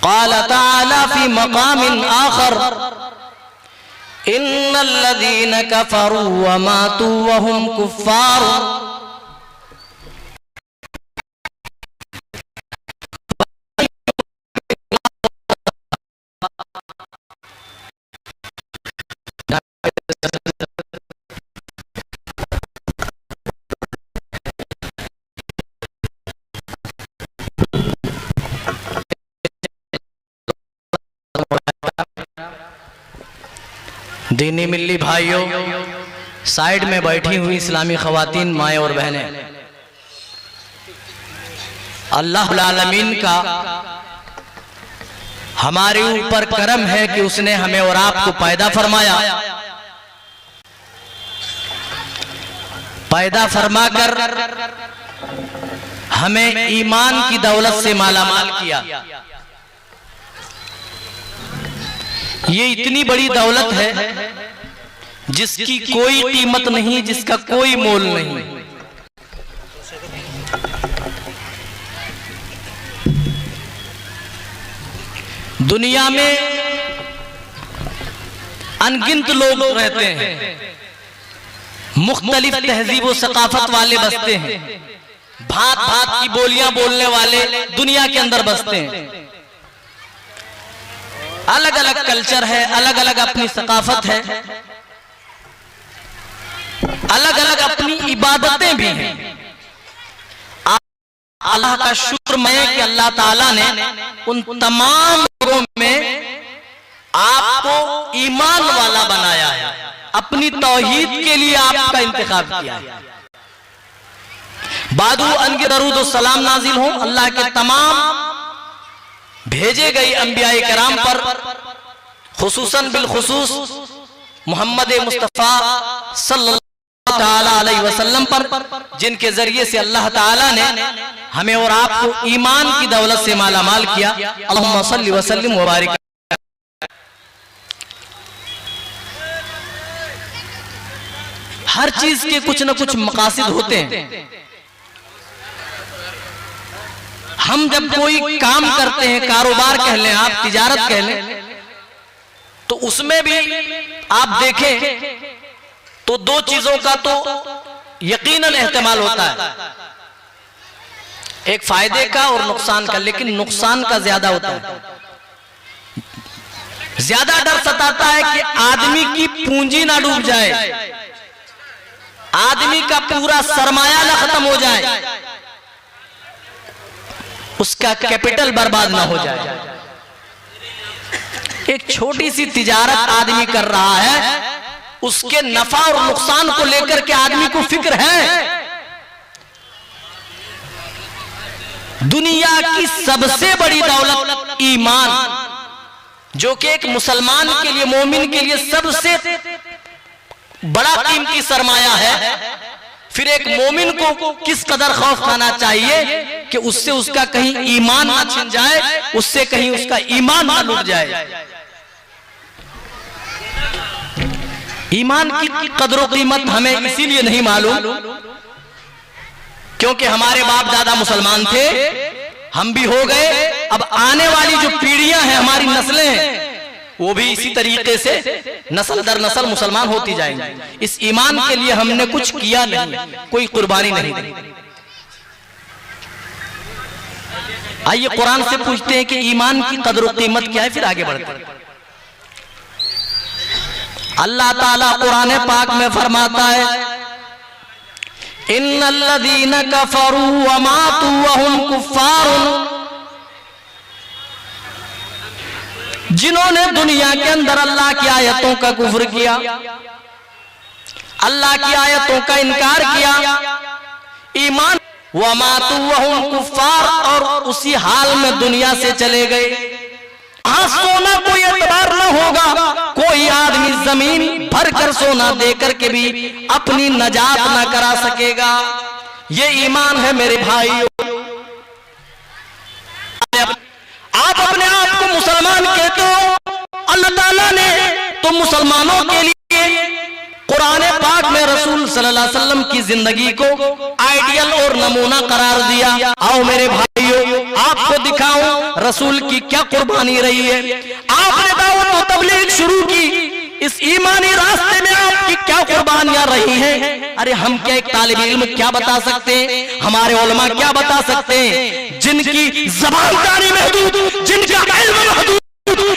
क़ाल तआला फ़ी मक़ामिन आख़र इन्नल्लज़ीना कफ़रू व मातू व हुम कुफ़्फ़ार। दीनी मिल्ली भाइयों, साइड में बैठी हुई इस्लामी ख़वातीन, माएँ और बहनें, अल्लाह रब्बुल आलमीन का हमारे ऊपर करम है कि उसने हमें और आपको पैदा फरमाया। पैदा फरमाकर हमें ईमान की दौलत से मालामाल किया। ये इतनी बड़ी दौलत है जिसकी कोई कीमत नहीं, जिसका कोई मोल नहीं। दुनिया में अनगिनत लोग रहते हैं, मुख्तलिफ तहजीब व सकाफत वाले बसते हैं, भांत भांत की बोलियां बोलने वाले दुनिया के अंदर बसते हैं। अलग अलग कल्चर है, अलग अलग अपनी सकाफत है, अलग अलग अपनी इबादतें भी हैं। अल्लाह का शुक्र है कि अल्लाह ताला ने उन तमाम लोगों में आपको ईमान वाला बनाया है, अपनी तौहीद के लिए आपका इंतखाब किया है। बादू अनके दरूद और सलाम नाजिल हो अल्लाह के तमाम भेजे गए अंबियाए कराम पर, खुसूसन बिलखुसूस मोहम्मद मुस्तफ़ा सल्लल्लाहु ताला अलैहि वसल्लम पर, जिनके जरिए से अल्लाह ताला ने हमें और आपको ईमान की दौलत से मालामाल किया। अल्लाहुम्मा सल्लि व सल्लिम व बारिक। हर चीज के कुछ न कुछ मकासद होते हैं। हम जब कोई काम करते हैं, कारोबार कह लें आप, तिजारत कह लें, तो उसमें भी आप देखें तो दो चीजों का तो यकीनन एहतमाल होता है, एक फायदे का और नुकसान का, लेकिन नुकसान का ज्यादा होता है। ज्यादा डर सताता है कि आदमी की पूंजी ना डूब जाए, आदमी का पूरा सरमाया ना खत्म हो जाए, उसका कैपिटल बर्बाद ना हो जाए। एक छोटी सी तिजारत आदमी कर रहा है, उसके नफा और नुकसान को लेकर के आदमी को फिक्र है। दुनिया की सबसे बड़ी दौलत ईमान, जो कि एक मुसलमान के लिए, मोमिन के लिए सबसे बड़ा कीमती सरमाया है। फिर एक मोमिन को किस कदर खौफ खाना चाहिए कि उससे उसका कहीं ईमान ना छिन जाए, उससे कहीं उसका ईमान ना लुट जाए। ईमान की कदर कीमत हमें इसीलिए नहीं मालूम क्योंकि हमारे बाप दादा मुसलमान थे, हम भी हो गए। अब आने वाली जो पीढ़ियां हैं, हमारी नस्लें हैं, वो भी इसी तरीके से नस्ल दर नस्ल मुसलमान होती जाएंगी। इस ईमान के लिए हमने कुछ किया नहीं, कोई कुर्बानी नहीं दी। आइए कुरान से पूछते हैं कि ईमान की कदर कीमत क्या है, फिर आगे बढ़ते हैं। अल्लाह ताला कुरान पाक में फरमाता है, इन्नल्लज़ीना कफ़रू व मातू व हुम कुफ़्फ़ार, जिन्होंने दुनिया के अंदर अल्लाह की आयतों का कुफ्र किया, अल्लाह की आयतों का इनकार किया, ईमान व मातू व हुम कुफ़्फ़ार, और उसी हाल में दुनिया से चले गए। हाँ, सोना कोई एतबार न होगा, कोई आदमी जमीन भर कर सोना देकर के भी अपनी नजात न करा सकेगा। ये ईमान है मेरे भाइयों। आप अपने आप को मुसलमान कहते हो, अल्लाह ताला ने तो मुसलमानों के लिए कुरान पाक में रसूल सल्लल्लाहु अलैहि वसल्लम की जिंदगी को आइडियल और नमूना करार दिया। आओ मेरे भाइयों, आपको दिखाऊं रसूल की क्या कुर्बानी रही है। आपने दावत व तबलीग शुरू की, इस ईमानी रास्ते में आपकी क्या कुर्बानियां रही हैं। अरे हम क्या एक तालिब इल्म क्या बता सकते हैं, हमारे उलमा क्या बता सकते हैं, जिनकी ज़बानदारी महदूद, जिनका इल्म महदूद,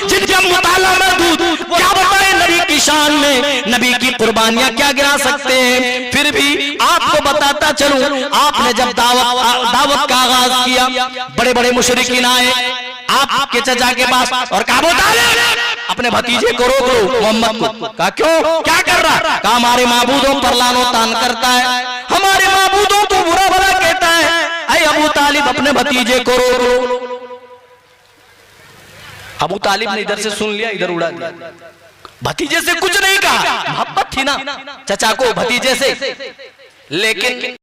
जिनका मुताला महदूद, क्या बताएं नबी की शान में, नबी की कुर्बानियां क्या गिरा सकते हैं। फिर भी आपको बताता चलूं, आपने जब दावत का आगाज किया, बड़े बड़े मुशरिकीन आए आपके चचा के पास और कहा अबू तालिब अपने भतीजे को रोक लो, मोहम्मद को। कहा क्यों, क्या कर रहा? कहा हमारे माबूदों पर लानो तान करता है, हमारे माबूदों को बुरा भला कहता है। अरे अबू तालिब अपने भतीजे को रोक लो। अबू तालिब ने इधर से सुन लिया, इधर उड़ा दिया, भतीजे से कुछ नहीं कहा, मोहब्बत थी ना चचा को भतीजे से, लेकिन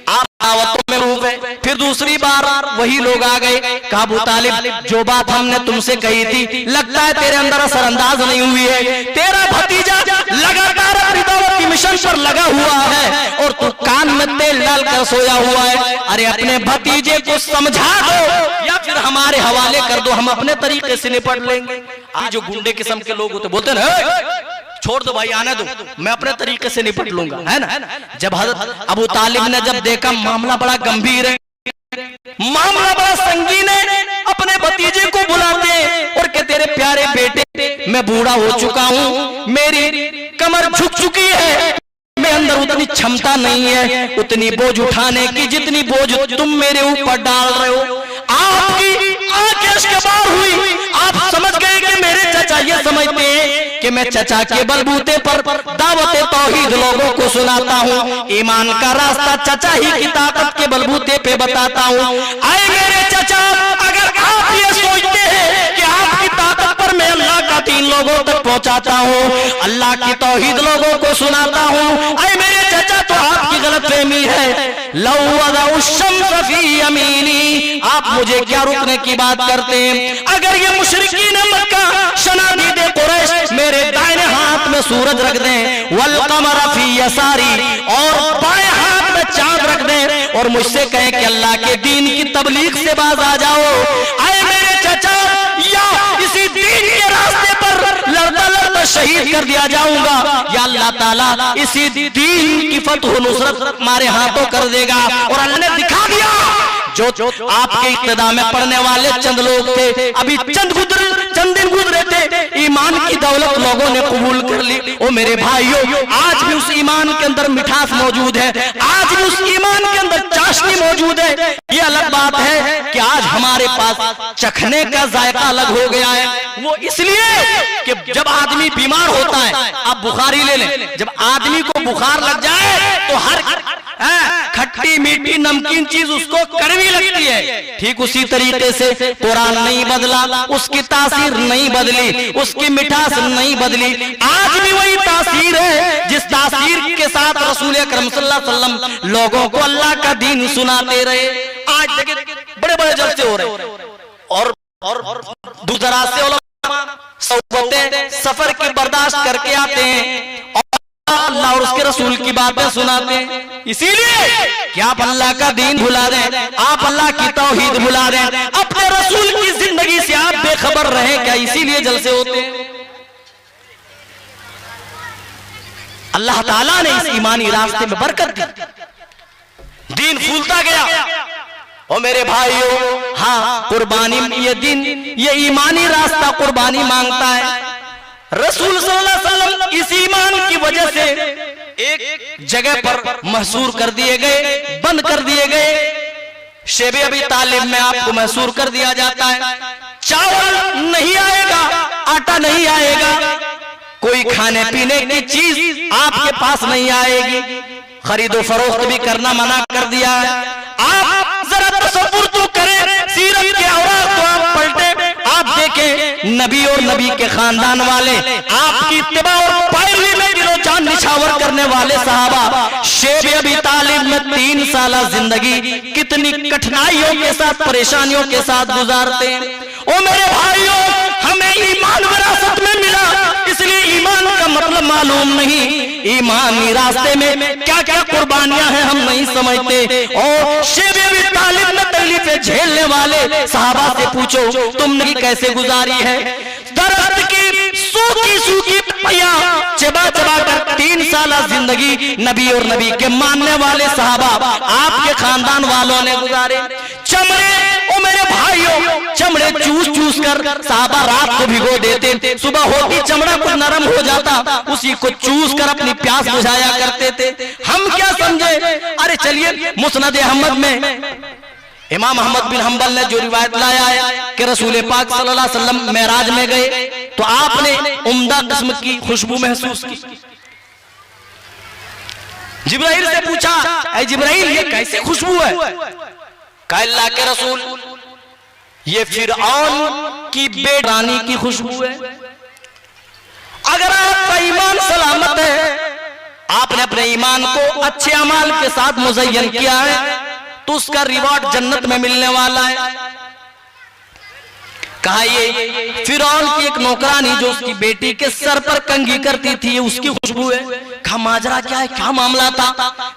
आप दावतों में रूप है। फिर दूसरी बार वही लोग आ गए, कहा अबू तालिब जो बात हमने तुमसे कही थी लगता है तेरे अंदर असरअंदाज नहीं हुई है, तेरा भतीजा लगातार अपनी दावत की मिशन पर लगा हुआ है और तू कान में तेल डालकर सोया हुआ है। अरे अपने भतीजे को समझा दो या फिर हमारे हवाले कर दो, हम अपने तरीके से निपट लेंगे। आज जो गुंडे किस्म के लोग होते बोलते हैं छोड़ दो भाई, आने दो, मैं अपने तरीके से निपट लूंगा, है ना। जब हज़रत अबू तालिब ने जब देखा मामला बड़ा गंभीर है, मामला बड़ा संगीन है, अपने भतीजे को बुलाते और कहते तेरे प्यारे बेटे मैं बूढ़ा हो चुका हूँ, मेरी कमर झुक चुकी है, मेरे अंदर उतनी क्षमता नहीं है उतनी बोझ उठाने की जितनी बोझ तुम मेरे ऊपर डाल रहे हो। आपकी आंखें इश्क़बार हुई, आप समझ गए कि मेरे चचा ये समझते हैं कि मैं चचा के बलबूते पर दावत तौहीद लोगों को सुनाता हूँ, ईमान का रास्ता चचा ही की ताकत के बलबूते पे बताता हूँ। आए मेरे चचा, अगर आप ये सोचते हैं कि आपकी ताकत पर मैं अल्लाह का दीन लोगों तक पहुँचाता हूँ, अल्लाह की तौहीद लोगों को सुनाता हूँ, आए मेरे चचा तो आपकी गलतफहमी है। आप मुझे क्या रुकने की बात करते हैं? अगर ये मुशरिकीन मक्का शनादीदे कुरैश मेरे दाहिने हाथ में सूरज रख दें, वल कमर फी यसारी और बाएं हाथ में चांद रख दें और मुझसे कहें कि अल्लाह के दीन की तबलीग से बाज आ जाओ, आए मेरे चचा या इसी दीन के रास्ते पर लड़ता लड़ता शहीद कर दिया जाऊंगा या अल्लाह ताला इसी दीन की फतह नुसरत हमारे हाथों कर देगा। और अल्लाह ने दिखा दिया, जो आपके इक्तदा में पढ़ने वाले चंद लोग थे, अभी चंद दिन गुजरे थे, ईमान की दौलत लोगों ने कबूल कर ली। ओ मेरे भाइयों, आज भी उस ईमान के अंदर मिठास मौजूद है, आज भी उस ईमान के अंदर चाशनी मौजूद है। ये अलग बात है कि आज हमारे पास चखने का जायका अलग हो गया है, वो इसलिए कि जब आदमी बीमार होता है, आप बुखारी ले लें, जब आदमी को बुखार लग जाए तो हर खट्टी मीठी नमकीन चीज उसको कड़वी लगती है। ठीक उसी तरीके से कुरान नहीं बदला, उसकी तासीर नहीं बदली, उसकी मिठास नहीं बदली, आज भी वही तासीर है जिस तासीर के साथ रसूल अकरम सल्लल्लाहु अलैहि वसल्लम लोगों को अल्लाह का दीन सुनाते रहे। आज देखिए बड़े बड़े जलसे हो रहे और दूर दराज से सोबतें सफर की बर्दाश्त करके आते हैं और अल्लाह और उसके रसूल की बातें सुनाते हैं। इसीलिए कि आप अल्लाह का दीन भुला दें, आप अल्लाह की तौहीद भुला दें, अपने रसूल की जिंदगी से आप बेखबर रहे क्या, इसीलिए जलसे होते हैं। अल्लाह ताला ने इस ईमानी रास्ते में बरकत दी, दीन फूलता गया। और मेरे भाइयों, हाँ कुर्बानी, ये दिन, ये ईमानी रास्ता कुर्बानी मांगता है। रसूल सल्लल्लाहु अलैहि वसल्लम इस ईमान की वजह से एक जगह पर महसूर कर दिए गए, बंद कर दिए गए। शेबे अबी तालिब में आपको महसूर कर दिया जाता है, चावल नहीं आएगा, आटा नहीं आएगा, कोई खाने पीने की चीज आपके पास नहीं आएगी, खरीदो फरोख्त भी करना मना कर दिया है। आप जरा तसव्वुर तो करें, सीरत के औरात तो आप पलटे, आप देखें नबी और नबी के खानदान वाले, आपकी इत्तिबा और पैरवी में दिलो जान निछावर करने वाले सहाबा शेब अबी तालिब में 3 साल जिंदगी कितनी कठिनाइयों के साथ, परेशानियों के साथ गुजारते हैं। ओ मेरे भाइयों, हमें ईमान विरासत में मिला, इसलिए ईमान का मतलब मालूम नहीं, ईमानी रास्ते में क्या क्या कुर्बानियां हैं हम नहीं समझते। और शेब अबी तालिब ने तकलीफें झेलने वाले सहाबा से पूछो तुमने कैसे गुजारी है। दर्द की सूखी पत्तियां चबा चबा कर 3 साल जिंदगी नबी और नबी के मानने वाले सहाबा आपके खानदान वालों ने गुजारे। चमड़े, ओ मेरे भाइयों, चमड़े चूस चूस कर सहाबा रात को भिगो देते, सुबह होती चमड़ा कुछ नरम हो जाता, उसी को चूस कर अपनी प्यास बुझाया करते थे। हम क्या समझे? अरे चलिए, मुस्नद अहमद में इमाम अहमद बिन हंबल ने जो रिवायत लाया है कि रसूल पाक सल्लल्लाहु अलैहि वसल्लम मेराज में गए तो आपने उम्दा किस्म की खुशबू महसूस की। जिब्राइल से पूछा, ऐ जिब्राइल ये कैसी खुशबू है? कहा अल्लाह के रसूल, ये फिरऔन की बेरानी की खुशबू है। अगर आपका ईमान सलामत है, आपने अपने ईमान को अच्छे अमाल के साथ मुज़य्यन किया है, तो उसका रिवॉर्ड जन्नत में मिलने वाला है। कहा ये फिरौन की एक नौकरानी जो उसकी बेटी के सर पर कंघी करती थी, ये उसकी खुशबू है। कहा माजरा क्या है, क्या मामला था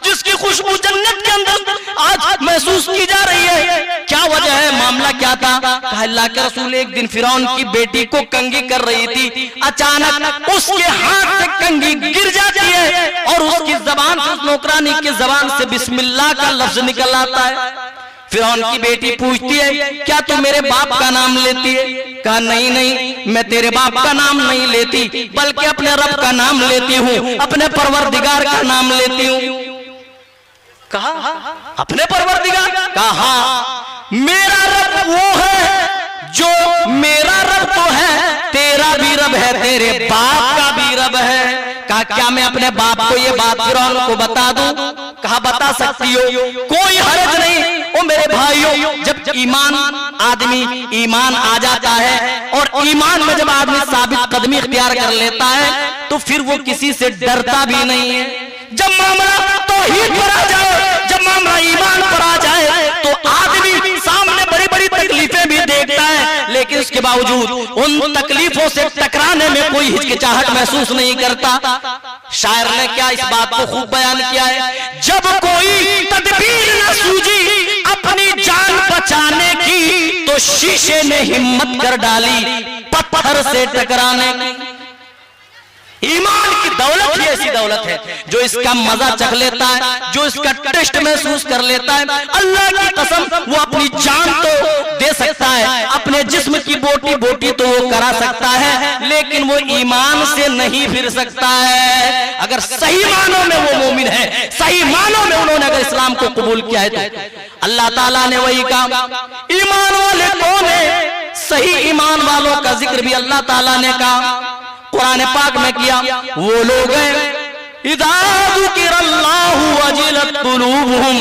जिसकी खुशबू जन्नत के अंदर आज महसूस की जा रही है? क्या वजह है, मामला क्या था? कहा अल्लाह के रसूल, एक दिन फिरौन की बेटी को कंघी कर रही थी, अचानक उसके हाथ से कंघी गिर जाती है और उसकी जबान से, उस नौकरानी की जबान से बिस्मिल्लाह का लफ्ज निकल आता है। फिरौन की बेटी पूछती है, क्या तू मेरे बाप का नाम लेती है? कहा नहीं नहीं, मैं तेरे बाप का नाम नहीं लेती, बल्कि अपने रब का नाम लेती हूँ, अपने परवरदिगार का नाम लेती हूँ। कहा अपने परवरदिगार? कहा मेरा रब वो है जो, मेरा रब तो है, तेरा भी रब है, तेरे बाप का भी रब है। कहा क्या मैं अपने बाप को ये बात फिरौन को बता दूं? कहा बता सकती हो, कोई हर्ज नहीं। ओ मेरे भाइयों, जब ईमान आ जाता है और ईमान में जब आदमी साबित कदमी इख्तियार कर लेता है तो फिर वो किसी से डरता भी नहीं है। जब मामला तौहीद पर आ जाए, जब मामला ईमान पर आ जाए तो आदमी सामने बड़ी बड़ी तकलीफें भी देखता है, लेकिन उसके बावजूद उन तकलीफों से टकराने में कोई हिचकिचाहट महसूस नहीं करता। शायर ने क्या इस बात को खूब बयान किया है, जब कोई तदबीर न सूझी अपनी जान बचाने की, तो शीशे ने हिम्मत कर डाली पत्थर से टकराने की। ईमान की दौलत ही ऐसी दौलत है जो इसका मजा चख लेता है, जो इसका टेस्ट महसूस कर लेता है। अल्लाह की कसम, वो अपनी जान तो दे सकता है, अपने जिस्म की बोटी बोटी तो वो करा सकता है, लेकिन वो ईमान से नहीं फिर सकता है। अगर सही मानों में वो मोमिन है, सही मानों में उन्होंने अगर इस्लाम को कबूल किया है, तो अल्लाह ताला ने वही कहा। ईमान वाले कौन है? सही ईमान वालों का जिक्र भी अल्लाह ताला ने कहा, कुरान पाक में किया। वो लोग हैं इज़ा ज़ुकिरल्लाहु वजिलत कुलूबुहुम,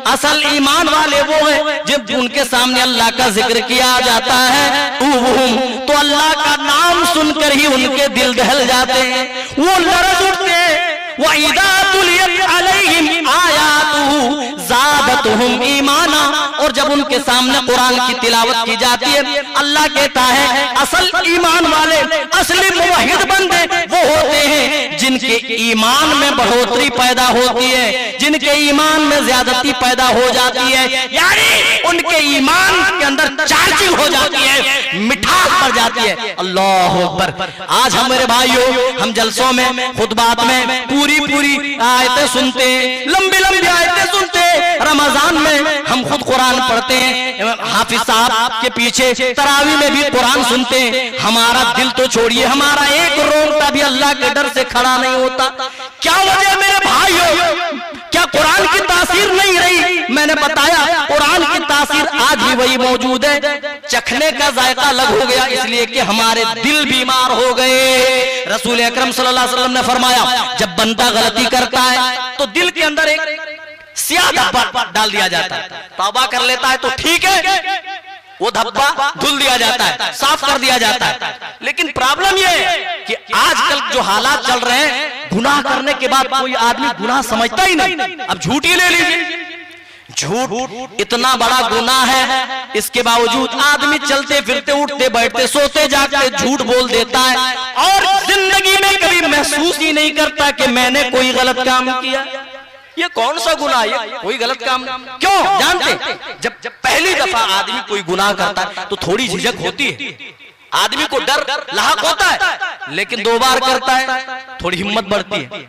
असल ईमान वाले वो हैं जब उनके सामने अल्लाह का जिक्र किया जाता है तो अल्लाह का नाम सुनकर ही उनके दिल दहल जाते हैं, वो लरज़ उठते हैं। व इज़ा तुलियत अलैहिम आयातुहु ज़ादतहुम ईमाना, और जब उनके सामने कुरान की तिलावत की जाती है, अल्लाह कहता है असल ईमान वाले, असली मुवहिद बंदे वो होते हैं जिनके ईमान में बढ़ोतरी पैदा होती है, जिनके ईमान में ज्यादती पैदा हो जाती है, यानी उनके ईमान के अंदर चार्जिंग हो जाती है, मिठास बढ़ जाती है। अल्लाह अकबर। आज हमारे भाइयों, हम जलसों में, खुतबात में पूरी पूरी आयतें सुनते हैं, लंबी लंबी आयतें सुनते हैं। रमजान में हम खुद कुरान पढ़ते हैं, हाफिज साहब के पीछे तरावी में भी कुरान सुनते हैं। हमारा दिल तो छोड़िए, हमारा एक रोंगटा भी अल्लाह के डर से खड़ा नहीं होता। क्या वजह मेरे भाइयों? क्या कुरान की तासीर नहीं रही? मैंने बताया कुरान की तासीर आज भी वही मौजूद है, चखने का जायका अलग हो गया, इसलिए कि हमारे दिल बीमार हो गए। रसूल अकरम सल्लल्लाहु अलैहि वसल्लम ने फरमाया, जब बंदा गलती करता है तो दिल के अंदर एक स्याह धब्बा डाल दिया जाता है, तौबा कर लेता है तो ठीक है, वो धब्बा धुल दिया जाता है, साफ कर दिया जाता है। लेकिन प्रॉब्लम ये है कि आजकल जो हालात चल रहे हैं, गुनाह करने के बाद कोई आदमी गुनाह समझता ही नहीं। अब झूठ ही ले लीजिए, झूठ इतना बड़ा गुनाह है, इसके बावजूद आदमी चलते फिरते, उठते बैठते, सोते जागते झूठ बोल देता है और जिंदगी में कभी महसूस ही नहीं करता कि मैंने कोई गलत काम किया। ये कौन सा गुनाह, ये कोई गलत काम नहीं। क्यों जानते, जब पहली दफा आदमी कोई गुनाह करता है तो थोड़ी झिझक होती है, आदमी को डर लाहक होता है, लेकिन 2 बार करता है थोड़ी हिम्मत बढ़ती है,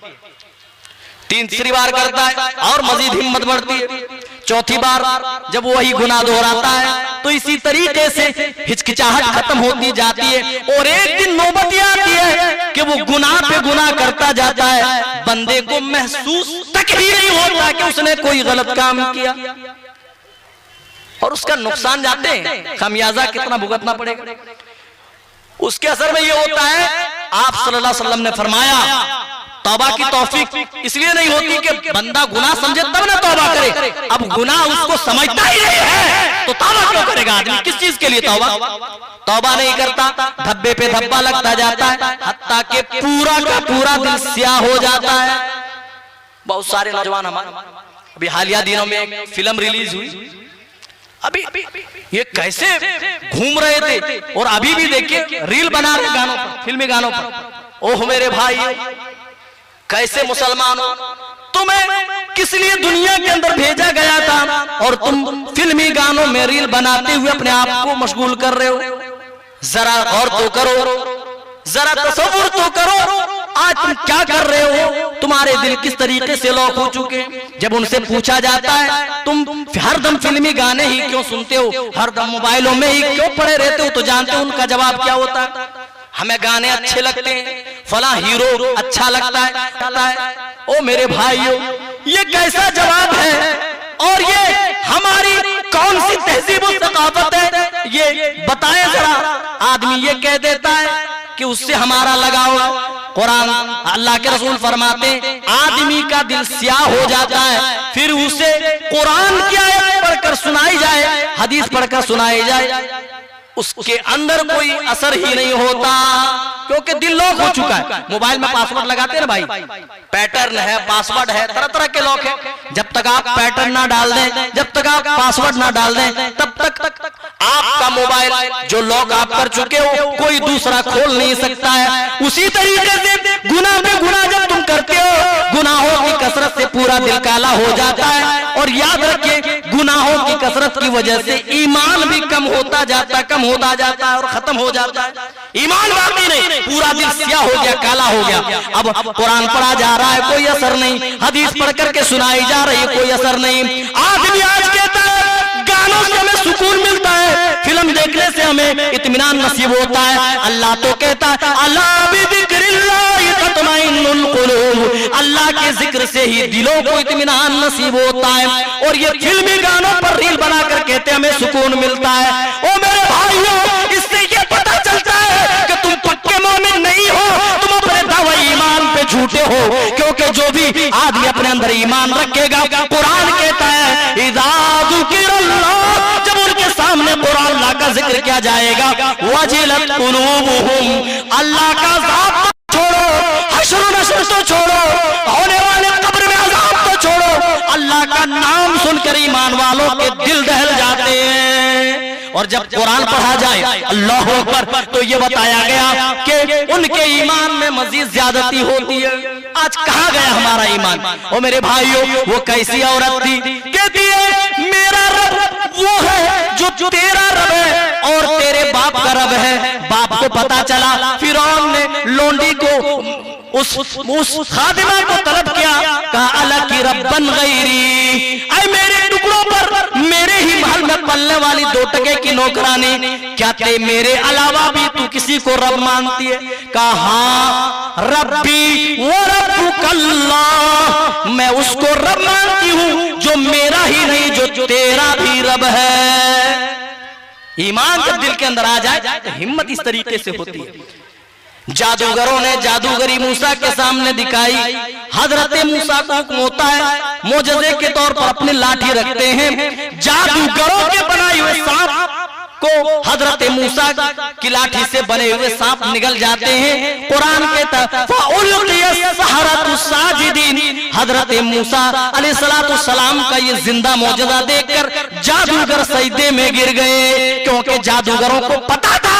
तीसरी बार करता है और मजीद हिम्मत बढ़ती है, चौथी बार जब वही गुनाह दोहराता है तो इसी तरीके से हिचकिचाहट खत्म होती जाती है और एक दिन नौबत आती है कि वो गुनाह पे गुनाह करता जाता है, बंदे को महसूस तक ही नहीं होता कि उसने कोई गलत काम किया और उसका नुकसान जाते हैं, खामियाजा कितना भुगतना पड़ेगा। उसके असर में ये होता है, आप सल्लल्लाहु अलैहि वसल्लम ने फरमाया तौबा की तौफीक इसलिए नहीं होती कि बंदा गुनाह समझे तब ना तौबा करे, अब गुनाह उसको समझता ही नहीं है तो तौबा क्यों करेगा आदमी, किस चीज के लिए तौबा, तौबा नहीं करता, धब्बे पे धब्बा लगता जाता है, हत्ता के पूरा का पूरा दिल स्याह हो जाता है। बहुत सारे नौजवान हमारे, अभी हालिया दिनों में एक फिल्म रिलीज हुई, अभी ये कैसे घूम रहे थे और अभी भी देखिए रील बना रहे गानों पर, फिल्मी गानों पर। ओह मेरे भाई, कैसे मुसलमान हो, तुम्हें किस लिए दुनिया के अंदर भेजा गया था और तुम फिल्मी गानों में रील बनाते हुए अपने आप को मशगूल कर रहे हो। जरा गौर तो करो, जरा तसव्वुर तो करो, आज तुम क्या कर रहे हो, तुम्हारे दिल किस तरीके से लॉक हो चुके। जब उनसे पूछा जाता है तुम हरदम फिल्मी गाने ही क्यों सुनते हो, हरदम मोबाइलों में ही क्यों पड़े रहते हो, तो जानते हो उनका जवाब क्या होता है, हमें गाने अच्छे लगते हैं, फला हीरो अच्छा लगता है। ओ मेरे भाइयों, ये कैसा जवाब है और ये हमारी कौन सी तहजीब और सकाफत है, ये बताएं जरा। आदमी ये कह देता है कि उससे हमारा लगाव, कुरान अल्लाह के रसूल फरमाते आदमी का दिल स्याह हो जाता है, फिर उसे कुरान की आयत पढ़कर सुनाई जाए, हदीस पढ़कर सुनाई जाए, उसके अंदर कोई असर ही नहीं होता, क्योंकि दिल लॉक हो चुका है। मोबाइल में पासवर्ड लगाते हैं ना भाई, पैटर्न है, पासवर्ड है, तरह तरह के लॉक है। जब तक आप पैटर्न ना डाल दें, जब तक आप पासवर्ड ना डाल दें, तब तक आपका मोबाइल जो लॉक आप कर चुके हो कोई दूसरा खोल नहीं सकता है। उसी तरीके से गुनाह में गुनाह जब तुम करते हो, गुनाहों की कसरत से पूरा दिल काला हो जाता है। और याद रखिए, गुनाहों की कसरत की वजह से ईमान भी कम होता जाता है और खत्म हो जाता है। ईमान बाकी नहीं, पूरा दिल स्याह हो गया, काला हो गया। अब कुरान पढ़ा जा रहा है, कोई असर नहीं, हदीस पढ़ करके सुनाई जा रही है, कोई असर नहीं। आदमी आज कहता है गानों से हमें सुकून मिलता है, फिल्म देखने से हमें इत्मीनान नसीब होता है। अल्लाह तो कहता है अला बिज़िक्रिल्लाहि तत्मइन्नुल कुलूब, अल्लाह के जिक्र से ही दिलों को इत्मीनान नसीब होता है। और ये फिल्मी गानों पर रील बनाकर कहते हमें सुकून मिलता है। ओ मेरे भाइयों, इससे ये पता चलता है कि तुम पक्के मोमिन नहीं हो, तुम अपने दावा ईमान पे झूठे हो, क्योंकि जो भी आदमी अपने अंदर ईमान रखेगा, कुरान कहता है इज़ा ज़ुकिरल्लाह, जब उनके सामने कुरान अल्लाह का जिक्र किया जाएगा, वजिलत कुलूबुहुम, अल्लाह का ज़ात छोड़ो, हश्र नश्र तो छोड़ो, होने वाले कब्र में अज़ाब तो छोड़ो, अल्लाह का नाम सुनकर ईमान वालों के दिल दहल जाते हैं। और जब कुरान पढ़ा जाए अल्लाह अकबर, तो ये बताया गया कि उनके ईमान में मजीद ज्यादती होती है। आज कहाँ गया हमारा ईमान? और मेरे भाइयों, वो कैसी औरत थी, कहती है मेरा रब वो है जो तेरा रब है और तेरे बाप का रब है। बाप को पता चला, फिरौन ने लोंडी को उस खादिमा को तलब किया, कहा अला की रब्बन गैरी, ऐ मेरे टुकड़ों पर मेरे ही महल में पलने वाली 2 टके की नौकरानी, क्या ते मेरे अलावा भी तू किसी को रब मानती है? कहा हाँ रब्बी वो रब्बुकल्लाह, मैं उसको रब मानती हूँ जो मेरा ही नहीं, जो तेरा भी रब है। ईमान जब दिल के अंदर आ जाए तो हिम्मत इस तरीके से होती है। जादूगरों ने जादूगरी मूसा के सामने दिखाई, हजरत मूसा को हुक्म होता है मोजज़े के तौर पर अपनी लाठी रखते हैं, जादूगरों के बनाए हुए सांप को हजरत मूसा की लाठी से बने हुए सांप निगल जाते हैं। कुरान कहता हजरत मूसा अलैहिस्सलाम का ये जिंदा मौजज़ा देखकर जादूगर सजदे में गिर गए, क्योंकि जादूगरों को पता था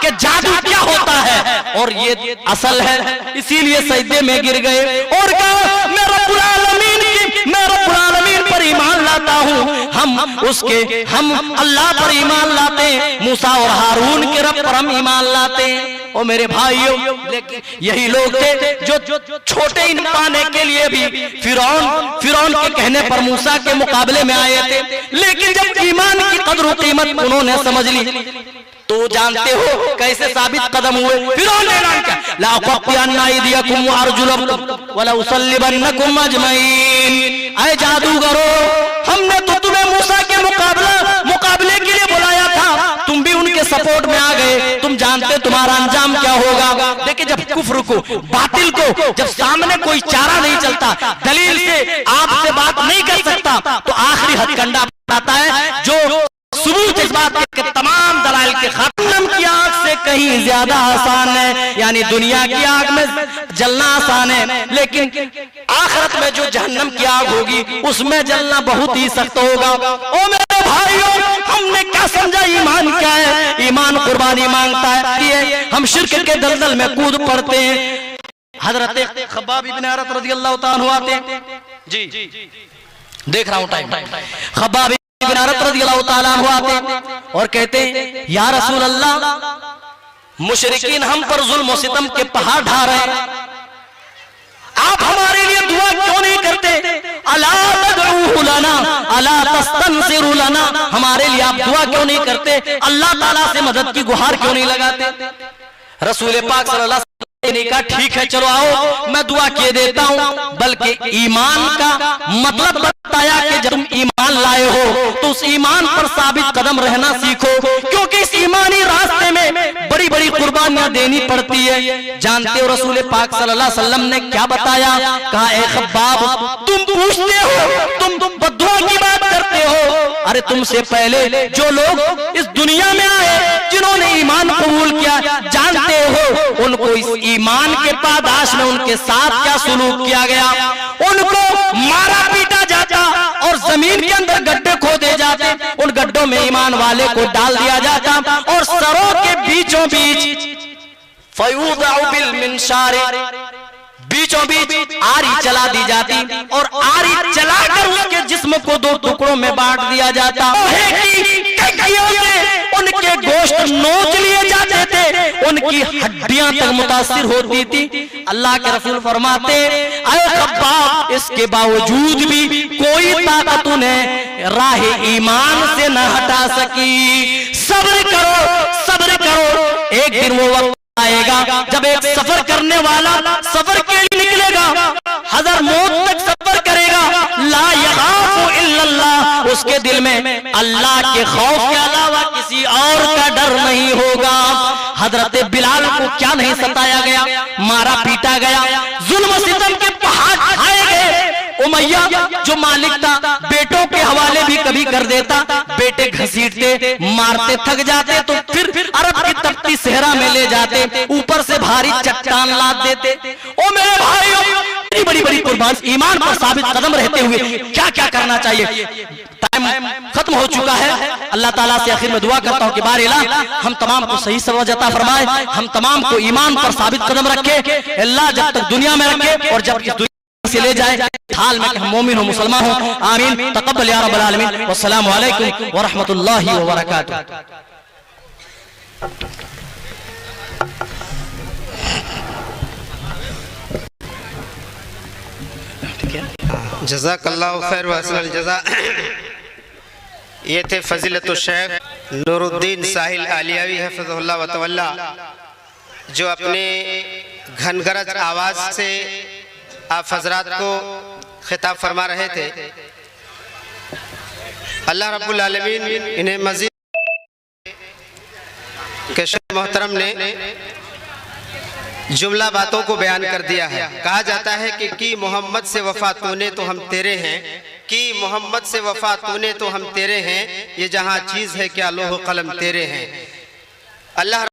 कि जादू क्या होता है और ये असल है, इसीलिए सजदे में गिर गए और कहा मैं रब्बुल आलमीन की लाता हूँ, हम अल्लाह पर ईमान लाते हैं, मूसा और हारून के रब पर हम ईमान लाते हैं। ओ मेरे भाइयों, लेकिन यही लोग थे जो छोटे इन पाने के लिए भी फिरौन के कहने पर मूसा के मुकाबले में आए थे। लेकिन जब ईमान की कदर कीमत उन्होंने समझ ली तो जानते हो कैसे साबित कदम हुए। फिरौन ने ऐलान किया, ला क़त्तिअन्ना अयदियकुम व अर्जुलकुम व ला उसल्लिबन्नकुम अजमईन। ऐ जादूगरों, हमने तो तुम्हें मूसा के मुकाबले के लिए बुलाया था, तुम भी उनके सपोर्ट में आ गए, तुम जानते तुम्हारा अंजाम क्या होगा। देखिए, जब कुफ्र को, बातिल को, जब सामने कोई चारा नहीं चलता, दलील से आपसे बात नहीं कर सकता, तो आखिरी हथकंडा आता है जो सबूत इस बात के तमाम दलाइल के जहन्नम की आग से कहीं ज्यादा आसान है, यानी दुनिया की आग में जलना आसान है, लेकिन आखिरत में जो जहन्नम की आग होगी उसमें जलना बहुत ही सख्त होगा। ओ मेरे भाइयों, हमने क्या समझा ईमान क्या है? ईमान कुर्बानी मांगता है। हम शिर्क के दलदल में कूद पड़ते हैं। हजरत खब्बाब इब्न अरत रज़ियल्लाहु ताला अन्हु आते हैं, जी देख रहा हूं टाइम। खब्बाब इब्न अरत रज़ियल्लाहु ताला अन्हु आते हैं और कहते हैं, या रसूल अल्लाह, मुशरिकीन हम पर जुल्म और सितम के पहाड़ ढा रहे हैं, आप हमारे लिए दुआ क्यों नहीं करते? अला तदऊहु लना अला तस्तनसिरु लना, हमारे लिए आप दुआ क्यों नहीं करते? अल्लाह ताला से मदद की गुहार क्यों नहीं लगाते? रसूल पाक सल्लल्लाहु अलैहि वसल्लम ने कहा, ठीक है चलो आओ, मैं दुआ किए देता हूं। बल्कि ईमान का मतलब बताया कि जब तुम ईमान लाए हो तो उस ईमान पर साबित कदम रहना सीखो, क्योंकि इस ईमानी रास्ते में बड़ी बड़ी कुर्बानियां देनी पड़ती है। जानते हो रसूल पाक सल्लल्लाहु अलैहि वसल्लम ने क्या बताया? कहा, ए खब्बाब, तुम पूछते हो, तुम बद्दुआ की बात करते हो, अरे तुमसे पहले जो लोग इस दुनिया में आए, जिन्होंने ईमान कबूल किया, जानते हो उनको इस ईमान के पादाश में उनके साथ क्या सुलूक किया गया? उनको मारा पीटा जाता और जमीन के अंदर गड्ढे खोदे जाते, उन गड्ढों में ईमान वाले को डाल दिया जाता और सरों के बीचों बीच फयूज़अु बिल मिनशार, बीचों बीच आरी चला दी जाती और आरी चलाकर उसके जिस्म को दो टुकड़ों में बांट दिया जाता। उनके गोश्त नोच लिए जाते थे, उनकी हड्डियां तक मुतासिर होती थी। अल्लाह के रसूल फरमाते, ऐ खब्बाब, इसके बावजूद भी कोई ताकत उन्हें राह ईमान से न हटा सकी। सब्र करो, सब्र करो, एक दिन वो वक्त आएगा जब एक सफर करने वाला सफर के लिए निकलेगा, हज़र मौत तक सफर करेगा, ला यखाफु इल्लल्लाह, उसके दिल में अल्लाह के खौफ के अलावा किसी और का डर नहीं होगा। हजरत बिलाल को क्या नहीं सताया गया, मारा पीटा गया, जुल्म सितम के पहाड़ ढाए गए। उमैया जो मालिक था, बेटों के हवाले भी कभी कर देता, बेटे घसीटते, मारते, थक जाते तो फिर अरब की तपती सहरा में ले जाते, ऊपर से भारी चट्टान लाद देते। ओ मेरे भाइयों, बड़ी बड़ी कुर्बान ईमान पर साबित कदम रहते हुए क्या क्या करना चाहिए। टाइम खत्म हो चुका है। अल्लाह ताला से आखिर में दुआ करता हूँ कि बार इलाह हम तमाम को सही समझ अता फरमाए, हम तमाम को ईमान पर साबित कदम रखे। अल्लाह जब तक दुनिया में रखे और जब इस दुनिया से ले जाए हाल में कि हम मोमिन हो, मुसलमान हो। आमीन, तक़ब्बल या रब्बल आलमीन। वस्सलामु अलैकुम व रहमतुल्लाहि व बरकातुहू। जज़ाकल्लाहु खैर व अहसनल जज़ा। ये थे फजीलतुल शेख नूरुद्दीन साहिल आलियावी हफ़िज़हुल्लाह व तवल्ला, जो अपने घनगरज आवाज़ से आप हज़रात को खिताब फरमा रहे थे। अल्लाह रब्बुल आलमीन इन्हें मज़ीद के शेख मोहतरम ने जुमला बातों को बयान कर दिया है। कहा जाता है कि मोहम्मद से वफा तूने तो हम तेरे हैं, कि मोहम्मद से वफा तूने तो हम तेरे हैं, ये जहाँ चीज़ है क्या लोह कलम तेरे हैं। अल्लाह